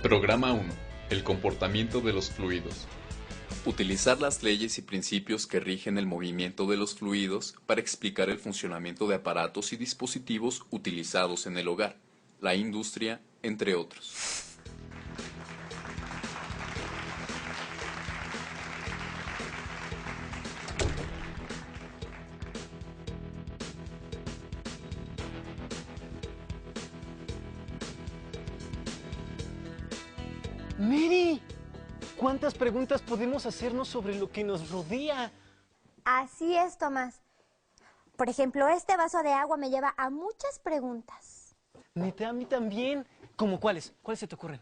Programa 1. El comportamiento de los fluidos. Utilizar las leyes y principios que rigen el movimiento de los fluidos para explicar el funcionamiento de aparatos y dispositivos utilizados en el hogar, la industria, entre otros. Mary, ¿cuántas preguntas podemos hacernos sobre lo que nos rodea? Así es, Tomás. Por ejemplo, este vaso de agua me lleva a muchas preguntas. Neta, a mí también. ¿Cómo cuáles? ¿Cuáles se te ocurren?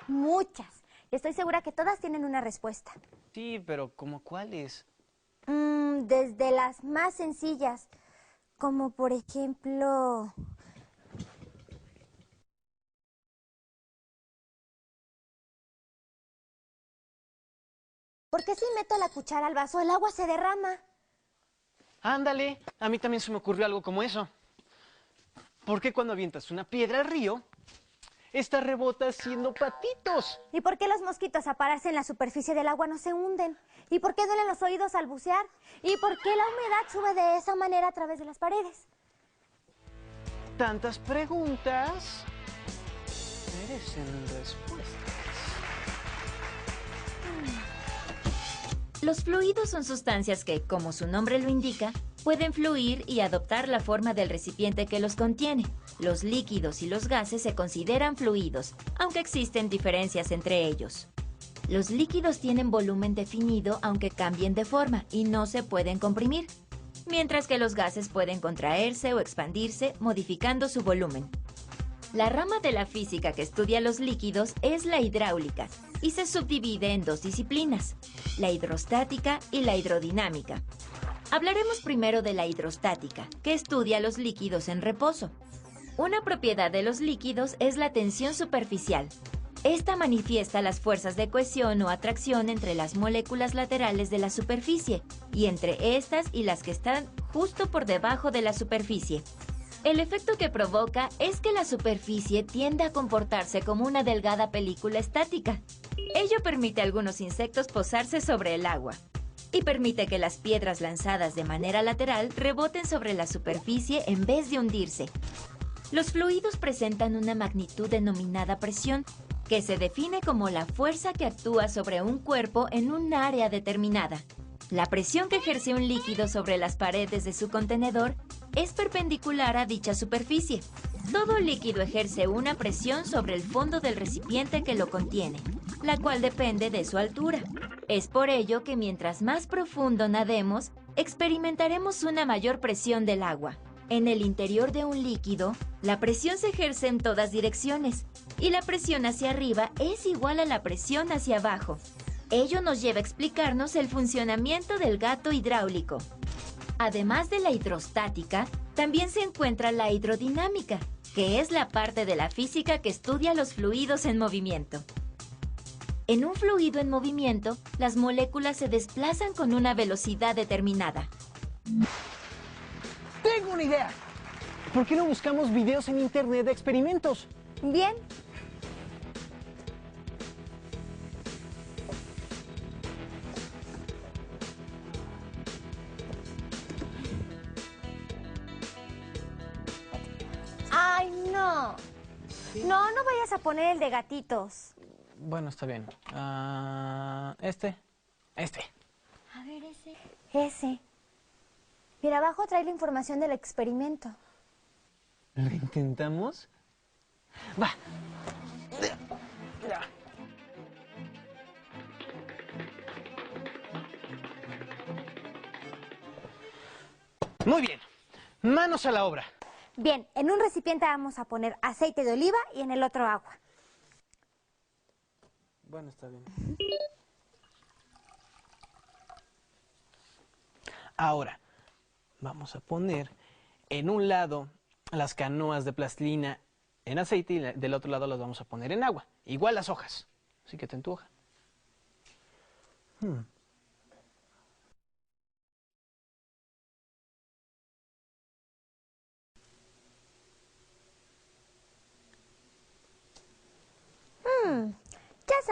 Muchas. Y estoy segura que todas tienen una respuesta. Sí, pero ¿cómo cuáles? Desde las más sencillas, como por ejemplo... ¿Por qué si meto la cuchara al vaso el agua se derrama? Ándale, a mí también se me ocurrió algo como eso. ¿Por qué cuando avientas una piedra al río, esta rebota haciendo patitos? ¿Y por qué los mosquitos al pararse en la superficie del agua no se hunden? ¿Y por qué duelen los oídos al bucear? ¿Y por qué la humedad sube de esa manera a través de las paredes? Tantas preguntas merecen respuestas. Los fluidos son sustancias que, como su nombre lo indica, pueden fluir y adoptar la forma del recipiente que los contiene. Los líquidos y los gases se consideran fluidos, aunque existen diferencias entre ellos. Los líquidos tienen volumen definido aunque cambien de forma y no se pueden comprimir, mientras que los gases pueden contraerse o expandirse modificando su volumen. La rama de la física que estudia los líquidos es la hidráulica y se subdivide en dos disciplinas, la hidrostática y la hidrodinámica. Hablaremos primero de la hidrostática, que estudia los líquidos en reposo. Una propiedad de los líquidos es la tensión superficial. Esta manifiesta las fuerzas de cohesión o atracción entre las moléculas laterales de la superficie y entre estas y las que están justo por debajo de la superficie. El efecto que provoca es que la superficie tiende a comportarse como una delgada película estática. Ello permite a algunos insectos posarse sobre el agua y permite que las piedras lanzadas de manera lateral reboten sobre la superficie en vez de hundirse. Los fluidos presentan una magnitud denominada presión, que se define como la fuerza que actúa sobre un cuerpo en un área determinada. La presión que ejerce un líquido sobre las paredes de su contenedor es perpendicular a dicha superficie. Todo líquido ejerce una presión sobre el fondo del recipiente que lo contiene, la cual depende de su altura. Es por ello que mientras más profundo nademos, experimentaremos una mayor presión del agua. En el interior de un líquido, la presión se ejerce en todas direcciones, y la presión hacia arriba es igual a la presión hacia abajo. Ello nos lleva a explicarnos el funcionamiento del gato hidráulico. Además de la hidrostática, también se encuentra la hidrodinámica, que es la parte de la física que estudia los fluidos en movimiento. En un fluido en movimiento, las moléculas se desplazan con una velocidad determinada. ¡Tengo una idea! ¿Por qué no buscamos videos en internet de experimentos? Bien. ¡Ay, no! No vayas a poner el de gatitos. Bueno, está bien. Este. A ver, ese. Mira, abajo trae la información del experimento. ¿Lo intentamos? ¡Va! Muy bien. Manos a la obra. Bien, en un recipiente vamos a poner aceite de oliva y en el otro agua. Bueno, está bien. Ahora, vamos a poner en un lado las canoas de plastilina en aceite y del otro lado las vamos a poner en agua. Igual las hojas. Así que ten tu hoja.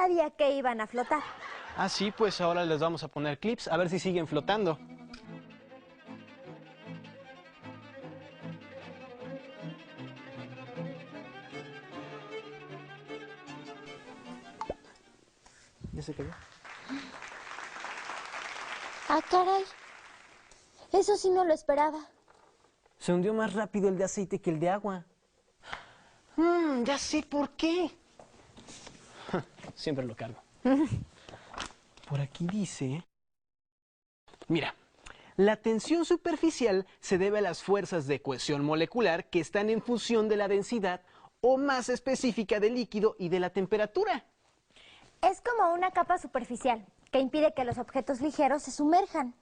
sabía que iban a flotar. Ah, sí, pues ahora les vamos a poner clips a ver si siguen flotando. ¿Ya se cayó? Ah, caray. Eso sí no lo esperaba. Se hundió más rápido el de aceite que el de agua. Ya sé por qué. Siempre lo cargo. Por aquí dice... Mira, la tensión superficial se debe a las fuerzas de cohesión molecular que están en función de la densidad o masa específica del líquido y de la temperatura. Es como una capa superficial que impide que los objetos ligeros se sumerjan.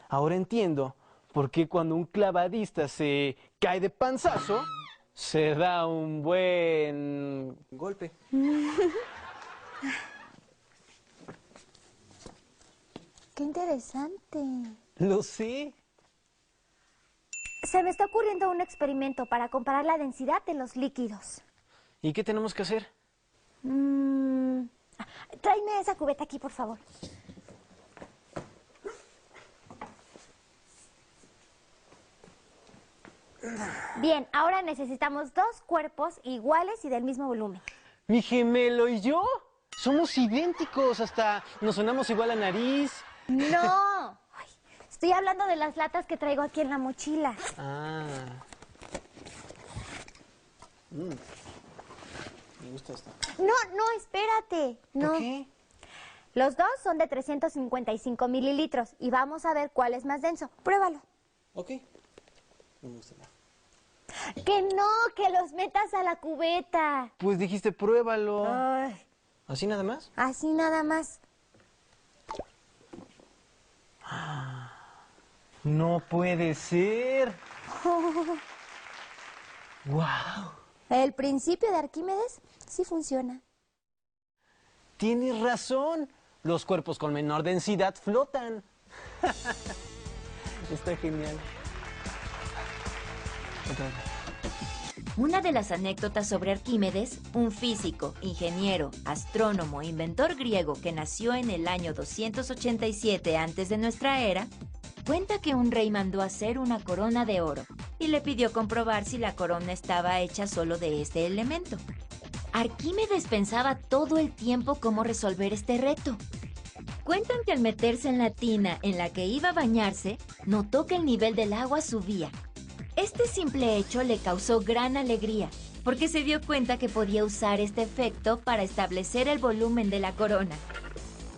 Ahora entiendo por qué cuando un clavadista se cae de panzazo, se da un buen golpe. ¡Qué interesante! Lo sé. Se me está ocurriendo un experimento para comparar la densidad de los líquidos. ¿Y qué tenemos que hacer? Tráeme esa cubeta aquí, por favor. Bien, ahora necesitamos dos cuerpos iguales y del mismo volumen. ¿Mi gemelo y yo? Somos idénticos, hasta nos sonamos igual la nariz. ¡No! Ay, estoy hablando de las latas que traigo aquí en la mochila. Ah. Me gusta esta. No, espérate. No. ¿Por qué? Los dos son de 355 mililitros y vamos a ver cuál es más denso. Pruébalo. Ok. No me gusta nada. Que no, que los metas a la cubeta. Pues dijiste pruébalo. Ay, ¿Así nada más? así nada más. No puede ser. ¡Wow! El principio de Arquímedes sí funciona. Tienes razón. Los cuerpos con menor densidad flotan. Está genial. Otra vez. Una de las anécdotas sobre Arquímedes, un físico, ingeniero, astrónomo e inventor griego que nació en el año 287 antes de nuestra era, cuenta que un rey mandó hacer una corona de oro y le pidió comprobar si la corona estaba hecha solo de este elemento. Arquímedes pensaba todo el tiempo cómo resolver este reto. Cuentan que al meterse en la tina en la que iba a bañarse, notó que el nivel del agua subía. Este simple hecho le causó gran alegría, porque se dio cuenta que podía usar este efecto para establecer el volumen de la corona.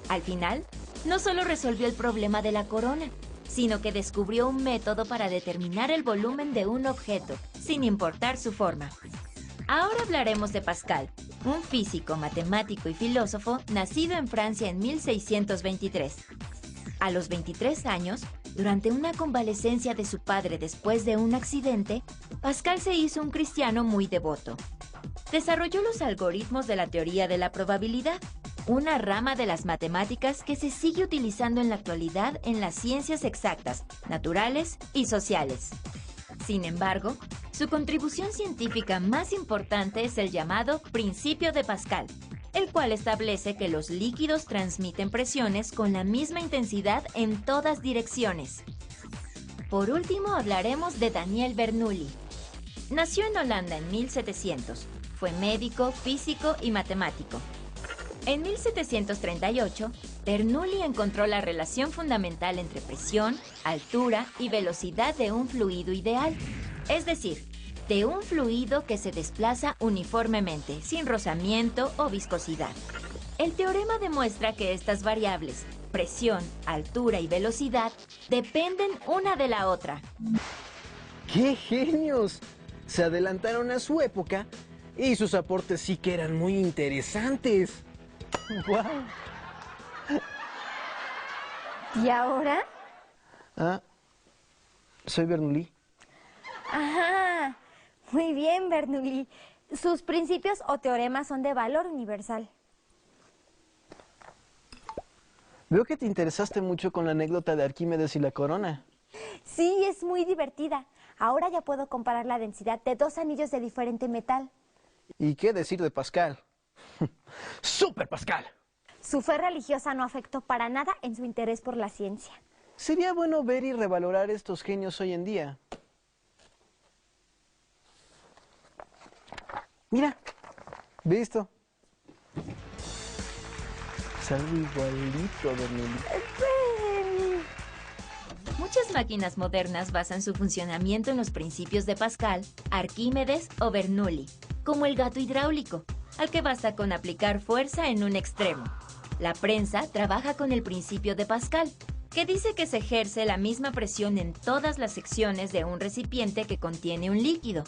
Al final, no solo resolvió el problema de la corona, sino que descubrió un método para determinar el volumen de un objeto, sin importar su forma. Ahora hablaremos de Pascal, un físico, matemático y filósofo nacido en Francia en 1623. A los 23 años, durante una convalecencia de su padre después de un accidente, Pascal se hizo un cristiano muy devoto. Desarrolló los algoritmos de la teoría de la probabilidad, una rama de las matemáticas que se sigue utilizando en la actualidad en las ciencias exactas, naturales y sociales. Sin embargo, su contribución científica más importante es el llamado Principio de Pascal, el cual establece que los líquidos transmiten presiones con la misma intensidad en todas direcciones. Por último, hablaremos de Daniel Bernoulli. Nació en Holanda en 1700. Fue médico, físico y matemático. En 1738, Bernoulli encontró la relación fundamental entre presión, altura y velocidad de un fluido ideal, es decir, de un fluido que se desplaza uniformemente, sin rozamiento o viscosidad. El teorema demuestra que estas variables, presión, altura y velocidad, dependen una de la otra. ¡Qué genios! Se adelantaron a su época y sus aportes sí que eran muy interesantes. ¡Guau! ¿Y ahora? Soy Bernoulli. Ajá. Muy bien, Bernoulli. Sus principios o teoremas son de valor universal. Veo que te interesaste mucho con la anécdota de Arquímedes y la corona. Sí, es muy divertida. Ahora ya puedo comparar la densidad de dos anillos de diferente metal. ¿Y qué decir de Pascal? ¡Súper, Pascal! Su fe religiosa no afectó para nada en su interés por la ciencia. Sería bueno ver y revalorar estos genios hoy en día. Mira, ve esto. Es algo igualito, Bernoulli. Muchas máquinas modernas basan su funcionamiento en los principios de Pascal, Arquímedes o Bernoulli, como el gato hidráulico, al que basta con aplicar fuerza en un extremo. La prensa trabaja con el principio de Pascal, que dice que se ejerce la misma presión en todas las secciones de un recipiente que contiene un líquido,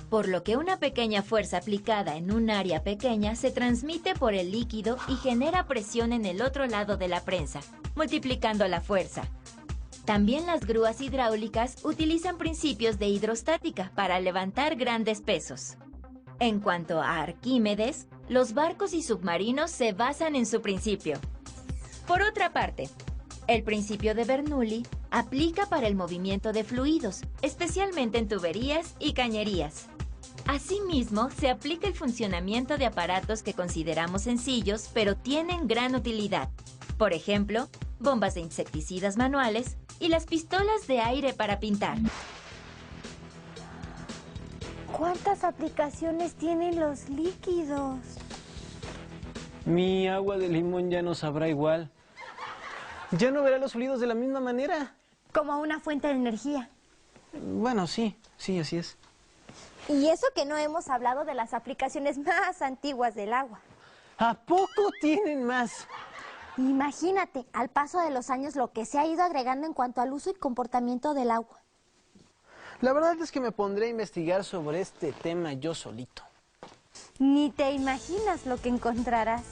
por lo que una pequeña fuerza aplicada en un área pequeña se transmite por el líquido y genera presión en el otro lado de la prensa, multiplicando la fuerza. También las grúas hidráulicas utilizan principios de hidrostática para levantar grandes pesos. En cuanto a Arquímedes, los barcos y submarinos se basan en su principio. Por otra parte, el principio de Bernoulli aplica para el movimiento de fluidos, especialmente en tuberías y cañerías. Asimismo, se aplica el funcionamiento de aparatos que consideramos sencillos, pero tienen gran utilidad. Por ejemplo, bombas de insecticidas manuales y las pistolas de aire para pintar. ¿Cuántas aplicaciones tienen los líquidos? Mi agua de limón ya no sabrá igual. Ya no verá los fluidos de la misma manera. Como una fuente de energía. Bueno, sí, así es. Y eso que no hemos hablado de las aplicaciones más antiguas del agua. ¿A poco tienen más? Imagínate, al paso de los años, lo que se ha ido agregando en cuanto al uso y comportamiento del agua. La verdad es que me pondré a investigar sobre este tema yo solito. Ni te imaginas lo que encontrarás.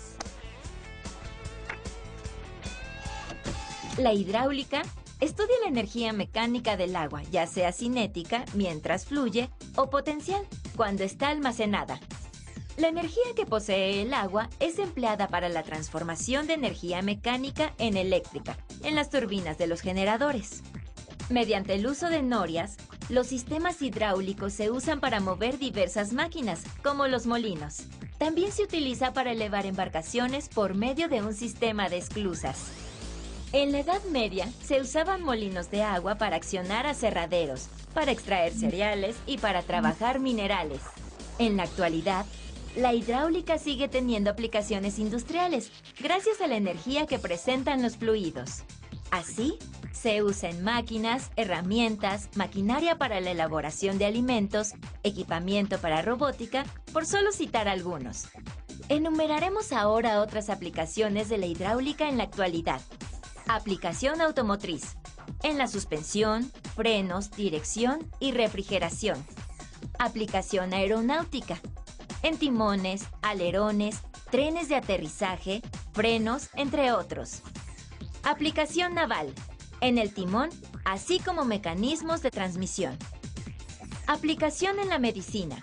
La hidráulica estudia la energía mecánica del agua, ya sea cinética, mientras fluye, o potencial, cuando está almacenada. La energía que posee el agua es empleada para la transformación de energía mecánica en eléctrica, en las turbinas de los generadores. Mediante el uso de norias, los sistemas hidráulicos se usan para mover diversas máquinas, como los molinos. También se utiliza para elevar embarcaciones por medio de un sistema de esclusas. En la Edad Media se usaban molinos de agua para accionar aserraderos, para extraer cereales y para trabajar minerales. En la actualidad, la hidráulica sigue teniendo aplicaciones industriales, gracias a la energía que presentan los fluidos. Así, se usa en máquinas, herramientas, maquinaria para la elaboración de alimentos, equipamiento para robótica, por solo citar algunos. Enumeraremos ahora otras aplicaciones de la hidráulica en la actualidad. Aplicación automotriz. En la suspensión, frenos, dirección y refrigeración. Aplicación aeronáutica. En timones, alerones, trenes de aterrizaje, frenos, entre otros. Aplicación naval. En el timón, así como mecanismos de transmisión. Aplicación en la medicina.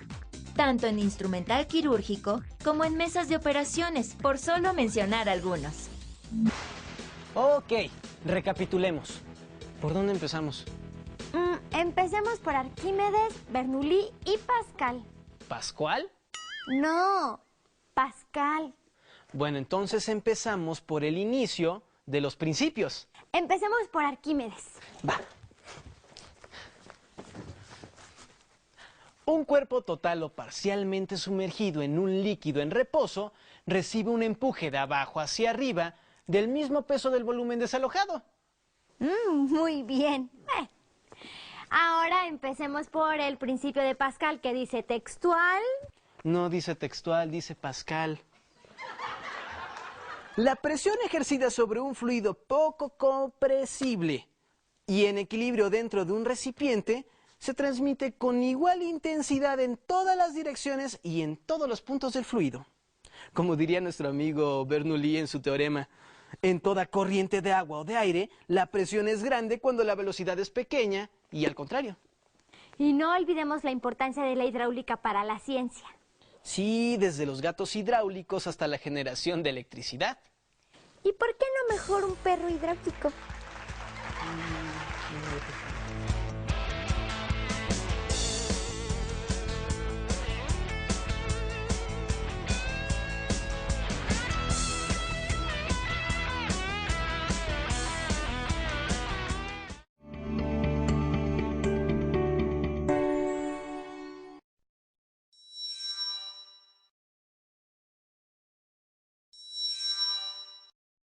Tanto en instrumental quirúrgico como en mesas de operaciones, por solo mencionar algunos. Ok, recapitulemos. ¿Por dónde empezamos? Empecemos por Arquímedes, Bernoulli y Pascal. ¿Pascual? No, Pascal. Bueno, entonces empezamos por el inicio de los principios. Empecemos por Arquímedes. Va. Un cuerpo total o parcialmente sumergido en un líquido en reposo recibe un empuje de abajo hacia arriba del mismo peso del volumen desalojado. Muy bien. Ahora empecemos por el principio de Pascal, que dice textual. No dice textual, dice Pascal. La presión ejercida sobre un fluido poco compresible y en equilibrio dentro de un recipiente se transmite con igual intensidad en todas las direcciones y en todos los puntos del fluido. Como diría nuestro amigo Bernoulli en su teorema, en toda corriente de agua o de aire, la presión es grande cuando la velocidad es pequeña y al contrario. Y no olvidemos la importancia de la hidráulica para la ciencia. Sí, desde los gatos hidráulicos hasta la generación de electricidad. ¿Y por qué no mejor un perro hidráulico?